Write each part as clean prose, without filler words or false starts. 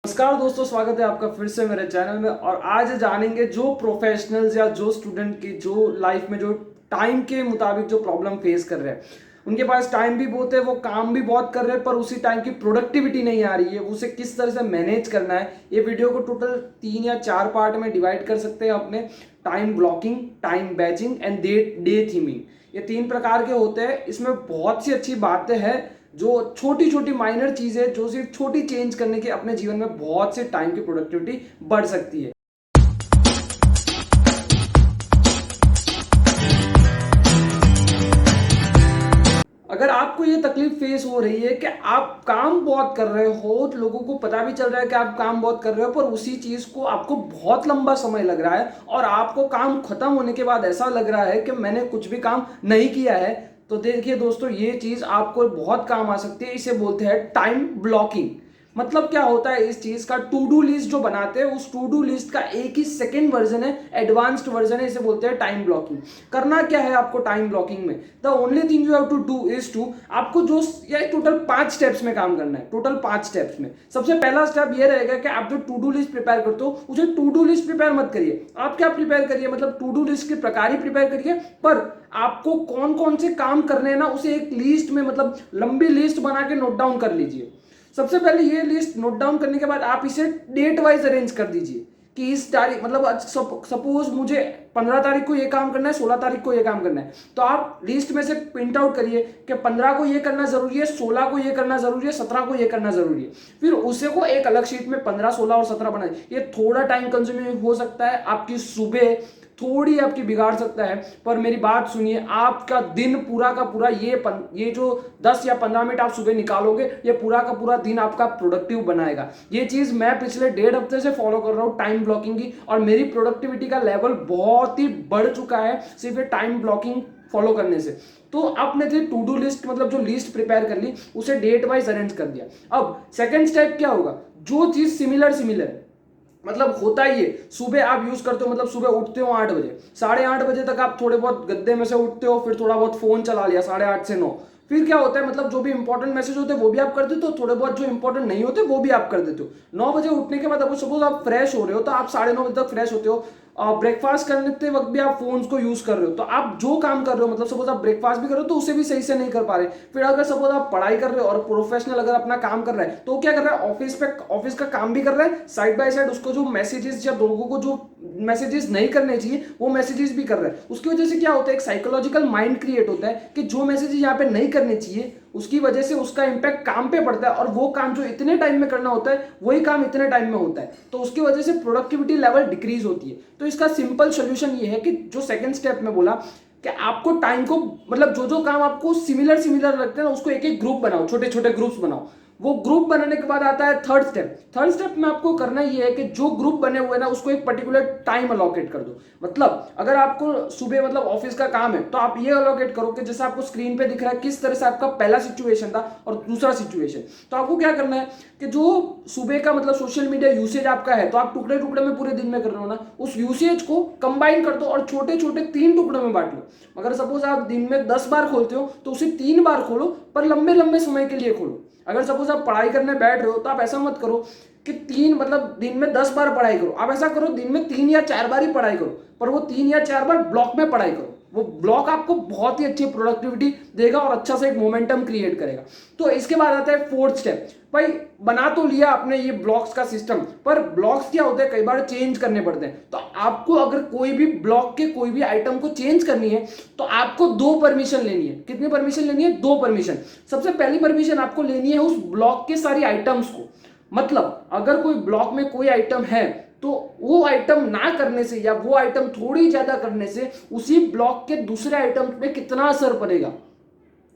नमस्कार दोस्तों, स्वागत है आपका फिर से मेरे चैनल में। और आज जानेंगे जो प्रोफेशनल्स या जो स्टूडेंट की जो लाइफ में जो टाइम के मुताबिक जो प्रॉब्लम फेस कर रहे हैं, उनके पास टाइम भी बहुत है, वो काम भी बहुत कर रहे हैं, पर उसी टाइम की प्रोडक्टिविटी नहीं आ रही है, उसे किस तरह से मैनेज करना है। ये वीडियो को टोटल 3 या 4 पार्ट में डिवाइड कर सकते हैं अपने। Time blocking, time batching and day theming, ये 3 प्रकार के होते हैं। इसमें बहुत सी अच्छी बातें हैं, जो छोटी छोटी माइनर चीजें जो सिर्फ छोटी चेंज करने के अपने जीवन में बहुत से टाइम की प्रोडक्टिविटी बढ़ सकती है। अगर आपको ये तकलीफ फेस हो रही है कि आप काम बहुत कर रहे हो, तो लोगों को पता भी चल रहा है कि आप काम बहुत कर रहे हो, पर उसी चीज को आपको बहुत लंबा समय लग रहा है और आपको काम खत्म होने के बाद ऐसा लग रहा है कि मैंने कुछ भी काम नहीं किया है, तो देखिए दोस्तों, ये चीज आपको बहुत काम आ सकती है। इसे बोलते हैं टाइम ब्लॉकिंग। मतलब क्या होता है इस चीज का, टू डू लिस्ट जो बनाते हैं, उस टू डू लिस्ट का एक ही सेकंड वर्जन है, एडवांस्ड वर्जन है, इसे बोलते हैं टाइम ब्लॉकिंग। करना क्या है आपको टाइम ब्लॉकिंग में? The only thing you have to do is to, आपको जो ये टोटल 5 स्टेप्स में काम करना है। टोटल 5 स्टेप्स में सबसे पहला स्टेप ये रहेगा कि आप जो टू डू लिस्ट प्रिपेयर करते हो, उसे टू डू लिस्ट प्रिपेयर मत करिए। आप क्या प्रिपेयर करिए, मतलब टू डू लिस्ट के प्रकार ही प्रिपेयर करिए, पर आपको कौन कौन से काम करने हैं ना, उसे एक लिस्ट में, मतलब लंबी लिस्ट बना के नोट डाउन कर लीजिए। सबसे पहले ये लिस्ट नोट डाउन करने के बाद आप इसे डेट वाइज अरेंज कर दीजिए कि इस तारीख, मतलब सपोज मुझे 15 तारीख को ये काम करना है, 16 तारीख को ये काम करना है, तो आप लिस्ट में से प्रिंट आउट करिए कि 15 को ये करना जरूरी है, 16 को ये करना जरूरी है, 17 को ये करना जरूरी है। फिर उसे को एक अलग शीट में 15, 16 और 17 बनाए। ये थोड़ा टाइम कंज्यूमिंग हो सकता है, आपकी सुबह थोड़ी आपकी बिगाड़ सकता है, पर मेरी बात सुनिए, आपका दिन पूरा का पूरा ये जो 10 या 15 मिनट आप सुबह निकालोगे, ये पूरा का पूरा दिन आपका प्रोडक्टिव बनाएगा। ये चीज मैं पिछले 1.5 हफ्ते से फॉलो कर रहा हूँ टाइम ब्लॉकिंग की, और मेरी प्रोडक्टिविटी का लेवल बहुत ही बढ़ चुका है सिर्फ ये टाइम ब्लॉकिंग फॉलो करने से। तो आपने टू डू लिस्ट, मतलब जो लिस्ट प्रिपेयर कर ली, उसे डेट वाइज अरेंज कर दिया। अब सेकंड स्टेप क्या होगा, जो चीज सिमिलर मतलब होता ही है, सुबह आप यूज करते हो, मतलब सुबह उठते हो 8 बजे, 8:30 बजे तक आप थोड़े बहुत गद्दे में से उठते हो, फिर थोड़ा बहुत फोन चला लिया 8:30 से 9। फिर क्या होता है, मतलब जो भी इंपॉर्टेंट मैसेज होते हैं वो भी आप कर देते हो, थोड़े बहुत जो इंपॉर्टेंट नहीं होते वो भी आप कर देते हो। 9 बजे उठने के बाद अब सपोज आप फ्रेश हो रहे हो, तो आप 9:30 बजे तक फ्रेश होते हो। ब्रेकफास्ट करते वक्त भी आप फोन्स को यूज कर रहे हो, तो आप जो काम कर रहे हो, मतलब सपोज आप ब्रेकफास्ट भी कर रहे हो तो उसे भी सही से नहीं कर पा रहे। फिर अगर सपोज आप पढ़ाई कर रहे हो और प्रोफेशनल अगर अपना काम कर रहा है, तो क्या कर रहा है, ऑफिस का काम भी कर रहा है, साइड बाय साइड उसको जो मैसेजेस या लोगों को जो मैसेजेस नहीं करने चाहिए वो मैसेजेस भी कर रहा है। उसकी वजह से क्या होता है, एक साइकोलॉजिकल माइंड क्रिएट होता है कि जो मैसेजेस यहाँ पे नहीं करने चाहिए, उसकी वजह से उसका इंपैक्ट काम पे पड़ता है, और वो काम जो इतने टाइम में करना होता है वही काम इतने टाइम में होता है, तो उसकी वजह से प्रोडक्टिविटी लेवल डिक्रीज होती है। तो इसका सिंपल सोल्यूशन ये है कि जो सेकंड स्टेप में बोला कि आपको टाइम को, मतलब जो काम आपको सिमिलर लगते हैं ना, उसको एक एक ग्रुप बनाओ, छोटे छोटे ग्रुप्स बनाओ। वो ग्रुप बनाने के बाद आता है थर्ड स्टेप में आपको करना ये है कि जो ग्रुप बने हुए ना, उसको एक पर्टिकुलर टाइम अलोकेट कर दो। मतलब अगर आपको सुबह, मतलब ऑफिस का काम है, तो आप ये अलोकेट करो कि जैसे आपको स्क्रीन पे दिख रहा है किस तरह से आपका पहला सिचुएशन था और दूसरा सिचुएशन। तो आपको क्या करना है कि जो सुबह का, मतलब सोशल मीडिया यूसेज आपका है, तो आप टुकड़े टुकड़े में पूरे दिन में कर रहे हो ना, उस यूसेज को कंबाइन कर दो और छोटे छोटे 3 टुकड़ों में बांट लो। अगर सपोज आप दिन में 10 बार खोलते हो, तो उसे 3 बार खोलो, पर लंबे लंबे समय के लिए खोलो। अगर सपोज आप पढ़ाई करने बैठ रहे हो, तो आप ऐसा मत करो कि 3, मतलब दिन में 10 बार पढ़ाई करो। आप ऐसा करो, दिन में 3 या 4 बार ही पढ़ाई करो, पर वो 3 या 4 बार ब्लॉक में पढ़ाई करो। वो ब्लॉक आपको बहुत ही अच्छी प्रोडक्टिविटी देगा और अच्छा सा एक मोमेंटम क्रिएट करेगा। तो इसके बाद आता है फोर्थ स्टेप। भाई बना तो लिया आपने ये ब्लॉक्स का सिस्टम, पर ब्लॉक्स क्या होते हैं, कई बार चेंज करने पड़ते हैं। तो आपको अगर कोई भी ब्लॉक के कोई भी आइटम को चेंज करनी है, तो आपको 2 परमिशन लेनी है। कितनी परमिशन लेनी है? 2 परमिशन। सबसे पहली परमिशन आपको लेनी है उस ब्लॉक के सारी आइटम्स को। मतलब अगर कोई ब्लॉक में कोई आइटम है, तो वो आइटम ना करने से या वो आइटम थोड़ी ज्यादा करने से उसी ब्लॉक के दूसरे आइटम पे कितना असर पड़ेगा,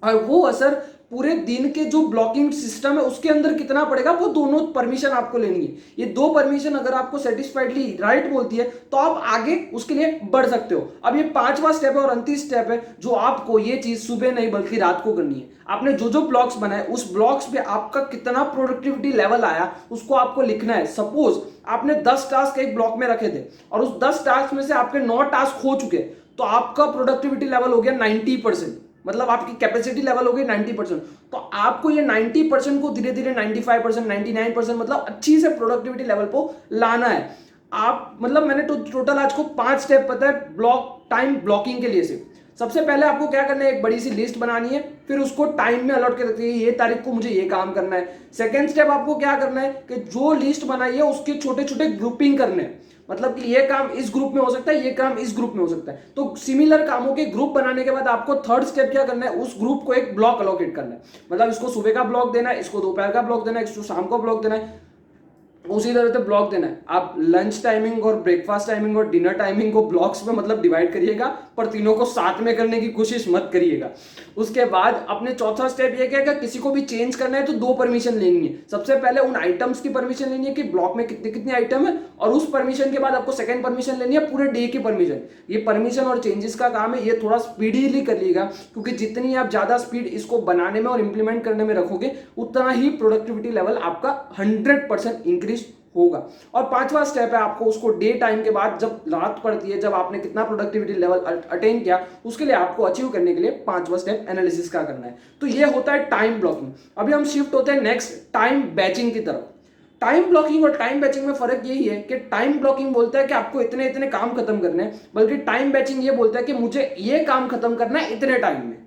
और वो असर पूरे दिन के जो ब्लॉकिंग सिस्टम है उसके अंदर कितना पड़ेगा, वो दोनों परमिशन आपको लेनी है। ये 2 परमिशन अगर आपको सेटिस्फाइडली राइट बोलती है, तो आप आगे उसके लिए बढ़ सकते हो। अब ये 5वां स्टेप है और अंतिम स्टेप है, जो आपको ये चीज सुबह नहीं बल्कि रात को करनी है। आपने जो ब्लॉक्स बनाए, उस ब्लॉक्स पे आपका कितना प्रोडक्टिविटी लेवल आया, उसको आपको लिखना है। सपोज आपने 10 टास्क एक ब्लॉक में रखे थे, और उस 10 टास्क में से आपके 9 टास्क हो चुके, तो आपका प्रोडक्टिविटी लेवल हो गया 90%। मतलब आपकी कैपेसिटी लेवल हो गई 90%। तो आपको ये 90% को धीरे धीरे 95%, 99% मतलब अच्छी से प्रोडक्टिविटी लेवल को लाना है। आप मतलब मैंने तो टोटल आज को 5 स्टेप पता है ब्लॉक टाइम ब्लॉकिंग के लिए से। सबसे पहले आपको क्या करना है, एक बड़ी सी लिस्ट बनानी है, फिर उसको टाइम में अलॉट कर रखिए, ये तारीख को मुझे ये काम करना है। सेकंड स्टेप आपको क्या करना है कि जो लिस्ट बनाई है उसके छोटे छोटे ग्रुपिंग करने हैं, मतलब कि ये काम इस ग्रुप में हो सकता है, ये काम इस ग्रुप में हो सकता है। तो सिमिलर कामों के ग्रुप बनाने के बाद आपको थर्ड स्टेप क्या करना है, उस ग्रुप को एक ब्लॉक अलॉकेट करना है। मतलब इसको सुबह का ब्लॉक देना है, इसको दोपहर का ब्लॉक देना है, इसको शाम को ब्लॉक देना है, उसी तरह से ब्लॉक देना है। आप लंच टाइमिंग और ब्रेकफास्ट टाइमिंग और डिनर टाइमिंग को ब्लॉक्स में मतलब डिवाइड करिएगा, पर तीनों को साथ में करने की कोशिश मत करिएगा। उसके बाद अपने चौथा स्टेप ये क्या, किसी को भी चेंज करना है तो 2 परमिशन लेनी है। सबसे पहले उन आइटम्स की परमिशन लेनी है कि ब्लॉक में कितने कितने आइटम है, और उस परमिशन के बाद आपको सेकंड परमिशन लेनी है पूरे डे की परमिशन। ये परमिशन और चेंजेस का काम है, ये थोड़ा स्पीडीली करिएगा, क्योंकि जितनी आप ज्यादा स्पीड इसको बनाने में और इंप्लीमेंट करने में रखोगे उतना ही प्रोडक्टिविटी लेवल आपका 100% इंक्रीज होगा। और पांचवा स्टेप है, आपको उसको डे टाइम के बाद जब रात पड़ती है, जब आपने कितना प्रोडक्टिविटी लेवल अटेन किया, उसके लिए आपको अचीव करने के लिए पांचवा स्टेप एनालिसिस का करना है। तो ये होता है टाइम ब्लॉकिंग। अभी हम शिफ्ट होते हैं नेक्स्ट टाइम बैचिंग की तरफ। टाइम ब्लॉकिंग और टाइम बैचिंग में फर्क यही है कि टाइम ब्लॉकिंग बोलता है कि आपको इतने इतने काम खत्म करने हैं, बल्कि टाइम बैचिंग ये बोलता है कि मुझे ये काम खत्म करना है इतने टाइम में।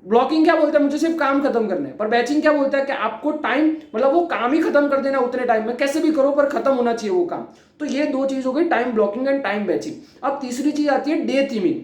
ब्लॉकिंग क्या बोलता है, मुझे सिर्फ काम खत्म करना है, पर बैचिंग क्या बोलता है कि आपको टाइम मतलब वो काम ही खत्म कर देना उतने टाइम में, कैसे भी करो पर खत्म होना चाहिए वो काम। तो ये 2 चीज हो गई, time blocking and time batching. अब तीसरी चीज आती है डे थीमिंग।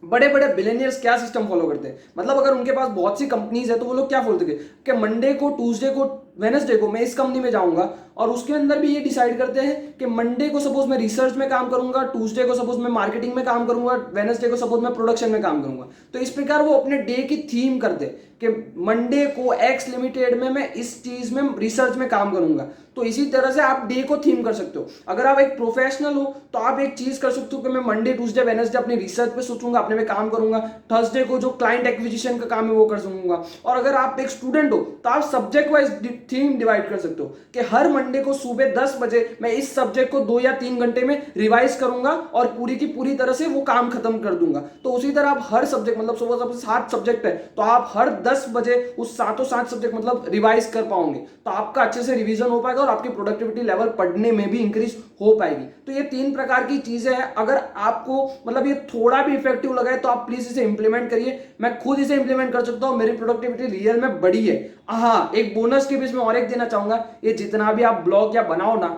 बड़े बड़े बिलियनियर्स क्या सिस्टम फॉलो करते हैं, मतलब अगर उनके पास बहुत सी कंपनीज है तो वो लोग क्या बोलते हैं कि मंडे को, ट्यूसडे को, वेडनेसडे को मैं इस कंपनी में जाऊंगा, और उसके अंदर भी ये डिसाइड करते हैं कि मंडे को सपोज मैं रिसर्च में काम करूंगा, ट्यूसडे को सपोज मैं मार्केटिंग में काम करूंगा, वेडनेसडे को सपोज मैं प्रोडक्शन में काम करूंगा। तो इस प्रकार वो अपने डे की थीम करते हैं कि मंडे को एक्स लिमिटेड में मैं इस चीज में रिसर्च में काम करूंगा। तो इसी तरह से आप डे को थीम कर सकते हो। अगर आप एक प्रोफेशनल हो तो आप एक चीज कर सकते हो कि मैं मंडे, ट्यूसडे, वेडनेसडे अपनी रिसर्च पे सोचूंगा, अपने में काम करूंगा, थर्सडे को जो क्लाइंट एक्विजिशन का काम है वो कर सकूंगा। और अगर आप एक स्टूडेंट हो तो आप सब्जेक्ट वाइज थीम डिवाइड कर सकते हो कि हर मंडे को सुबह 10 बजे मैं इस सब्जेक्ट को 2 या 3 घंटे में रिवाइज करूंगा और पूरी की पूरी तरह से वो काम खत्म कर दूंगा। तो उसी तरह आप हर सब्जेक्ट मतलब सुबह 7 सब्जेक्ट है तो आप हर 10 बजे उस 7 सब्जेक्ट मतलब रिवाइज कर पाओगे, तो आपका अच्छे से रिवीजन हो पाएगा और आपकी प्रोडक्टिविटी लेवल पढ़ने में भी इंक्रीज हो पाएगी। तो ये 3 प्रकार की चीजें हैं। अगर आपको मतलब ये थोड़ा भी इफेक्टिव लगा है तो आप प्लीज इसे इंप्लीमेंट करिए। मैं खुद इसे इंप्लीमेंट कर सकता हूं, मेरी प्रोडक्टिविटी रियल में बढ़ी है। हाँ, एक बोनस टिप इसमें और एक देना चाहूंगा, ये जितना भी आप ब्लॉग या बनाओ ना,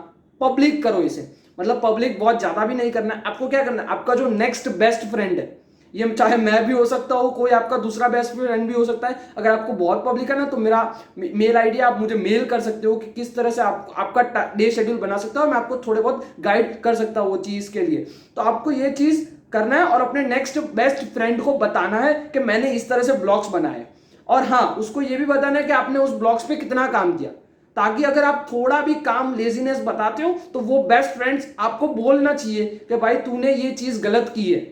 पब्लिक करो इसे। मतलब पब्लिक बहुत ज्यादा भी नहीं करना है। आपको क्या करना है, आपका जो नेक्स्ट बेस्ट फ्रेंड है, ये चाहे मैं भी हो सकता हूँ, कोई आपका दूसरा बेस्ट फ्रेंड भी हो सकता है। अगर आपको बहुत पब्लिक करना तो मेरा मेल आईडी आप मुझे मेल कर सकते हो कि किस तरह से आपका डे शेड्यूल बना सकता हो, मैं आपको थोड़े बहुत गाइड कर सकता हूँ वो चीज के लिए। तो आपको ये चीज करना है और अपने नेक्स्ट बेस्ट फ्रेंड को बताना है कि मैंने इस तरह से ब्लॉग्स बनाए। और हाँ, उसको ये भी बताना है कि आपने उस ब्लॉग्स पे कितना काम किया, ताकि अगर आप थोड़ा भी काम लेजीनेस बताते हो तो वो बेस्ट फ्रेंड्स आपको बोलना चाहिए कि भाई तूने ये चीज गलत की है।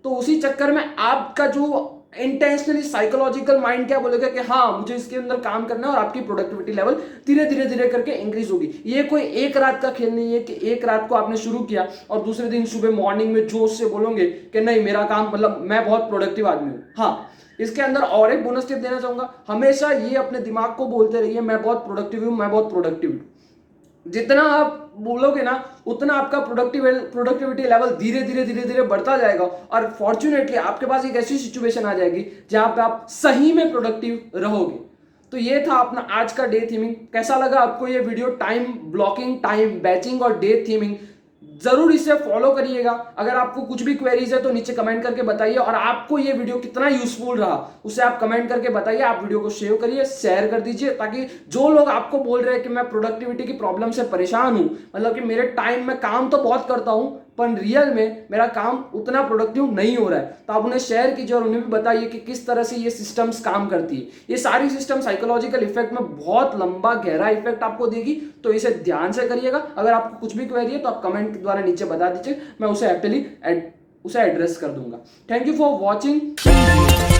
तो उसी चक्कर में आपका जो इंटेंशनली साइकोलॉजिकल माइंड क्या बोलेगा कि हाँ मुझे इसके अंदर काम करना है, और आपकी प्रोडक्टिविटी लेवल धीरे धीरे धीरे करके इंक्रीज होगी। ये कोई एक रात का खेल नहीं है कि एक रात को आपने शुरू किया और दूसरे दिन सुबह मॉर्निंग में जोश से बोलोगे कि नहीं मेरा काम मतलब मैं बहुत प्रोडक्टिव आदमी हूँ। हाँ, इसके अंदर और एक बोनस टिप देना चाहूंगा, हमेशा ये अपने दिमाग को बोलते रहिए मैं बहुत प्रोडक्टिव हूँ, मैं बहुत प्रोडक्टिव हूँ। जितना आप बोलोगे ना उतना आपका प्रोडक्टिविटी लेवल धीरे धीरे धीरे धीरे बढ़ता जाएगा, और फॉर्चुनेटली आपके पास एक ऐसी सिचुएशन आ जाएगी जहां पे आप सही में प्रोडक्टिव रहोगे। तो ये था अपना आज का डे थीमिंग। कैसा लगा आपको ये video, time blocking, time batching और डे थीमिंग? जरूर इसे फॉलो करिएगा। अगर आपको कुछ भी क्वेरीज है तो नीचे कमेंट करके बताइए, और आपको ये वीडियो कितना यूजफुल रहा उसे आप कमेंट करके बताइए। आप वीडियो को शेयर करिए, शेयर कर दीजिए, ताकि जो लोग आपको बोल रहे हैं कि मैं प्रोडक्टिविटी की प्रॉब्लम से परेशान हूं, मतलब कि मेरे टाइम में काम तो बहुत करता हूं पर रियल में मेरा काम उतना प्रोडक्टिव नहीं हो रहा है, तो आप उन्हें शेयर कीजिए और उन्हें भी बताइए कि किस तरह से ये सिस्टम्स काम करती है। ये सारी सिस्टम साइकोलॉजिकल इफेक्ट में बहुत लंबा गहरा इफेक्ट आपको देगी, तो इसे ध्यान से करिएगा। अगर आपको कुछ भी क्वेरी है तो आप कमेंट के द्वारा नीचे बता दीजिए, मैं उसे हैप्पीली उसे एड्रेस कर दूंगा। Thank you for watching.